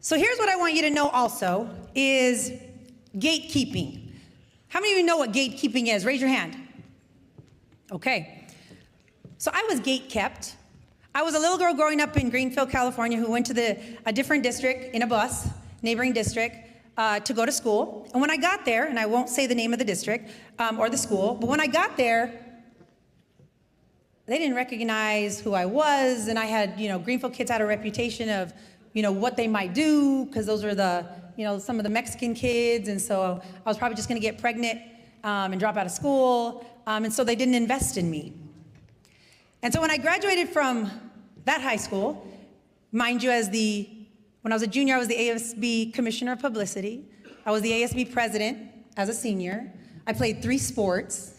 So here's what I want you to know also is gatekeeping. How many of you know what gatekeeping is? Raise your hand. Okay. So I was gate-kept. I was a little girl growing up in Greenfield, California, who went to a different district in a bus, neighboring district, to go to school. And when I got there, and I won't say the name of the district or the school, but when I got there, they didn't recognize who I was, and I had, Greenfield kids had a reputation of, what they might do, because those were the, some of the Mexican kids, and so I was probably just gonna get pregnant and drop out of school, and so they didn't invest in me. And so when I graduated from that high school, mind you, when I was a junior, I was the ASB Commissioner of Publicity. I was the ASB President as a senior. I played 3 sports.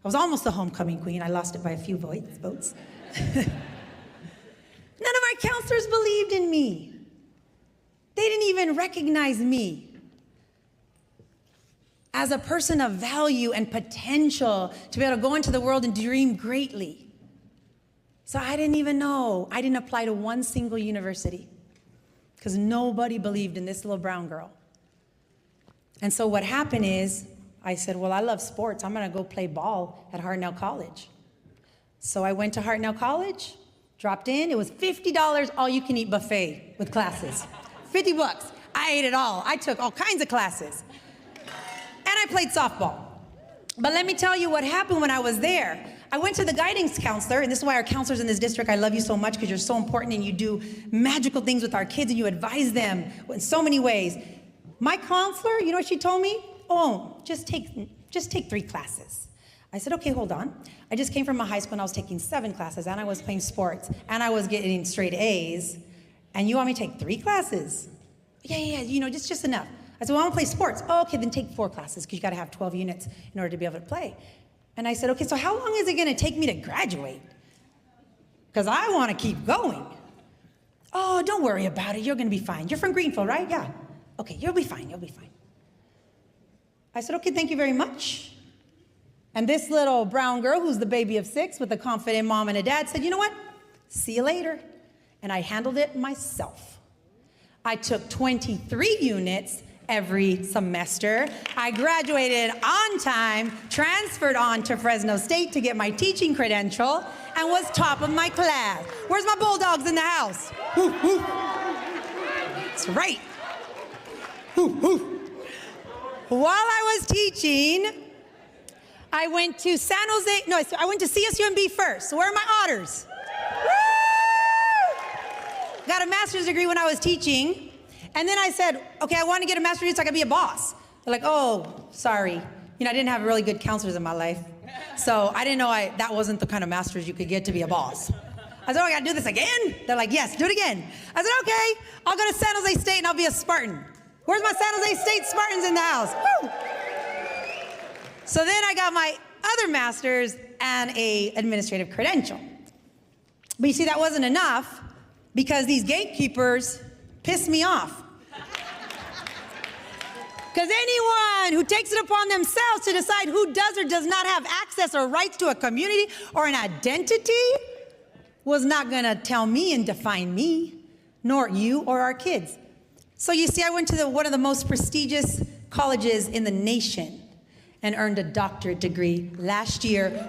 I was almost the homecoming queen. I lost it by a few votes. None of my counselors believed in me. They didn't even recognize me as a person of value and potential to be able to go into the world and dream greatly. So I didn't even know. I didn't apply to one single university because nobody believed in this little brown girl. And so what happened is, I said, well, I love sports. I'm gonna go play ball at Hartnell College. So I went to Hartnell College, dropped in. It was $50 all-you-can-eat buffet with classes. 50 bucks. I ate it all. I took all kinds of classes. And I played softball. But let me tell you what happened when I was there. I went to the guidance counselor, and this is why our counselors in this district, I love you so much because you're so important and you do magical things with our kids and you advise them in so many ways. My counselor, you know what she told me? Oh, just take 3 classes. I said, okay, hold on. I just came from a high school and I was taking 7 classes and I was playing sports and I was getting straight A's. And you want me to take 3 classes? Yeah, just enough. I said, well, I want to play sports. Oh, okay, then take 4 classes because you got to have 12 units in order to be able to play. And I said, okay, so how long is it going to take me to graduate? Because I want to keep going. Oh, don't worry about it. You're going to be fine. You're from Greenfield, right? Yeah. Okay, you'll be fine. You'll be fine. I said, okay, thank you very much. And this little brown girl, who's the baby of 6 with a confident mom and a dad, said, you know what? See you later. And I handled it myself. I took 23 units every semester. I graduated on time, transferred on to Fresno State to get my teaching credential, and was top of my class. Where's my bulldogs in the house? Woof, woof. That's right. Woof, woof. While I was teaching, I went to I went to CSUMB first. So where are my honors? Woo! Got a master's degree when I was teaching. And then I said, okay, I want to get a master's degree so I can be a boss. They're like, oh, sorry. I didn't have really good counselors in my life. So I didn't know that wasn't the kind of master's you could get to be a boss. I said, oh, I got to do this again? They're like, yes, do it again. I said, okay, I'll go to San Jose State and I'll be a Spartan. Where's my San Jose State Spartans in the house? Woo! So then I got my other master's and an administrative credential. But you see, that wasn't enough because these gatekeepers pissed me off. Because anyone who takes it upon themselves to decide who does or does not have access or rights to a community or an identity was not going to tell me and define me, nor you or our kids. So you see, I went to one of the most prestigious colleges in the nation and earned a doctorate degree last year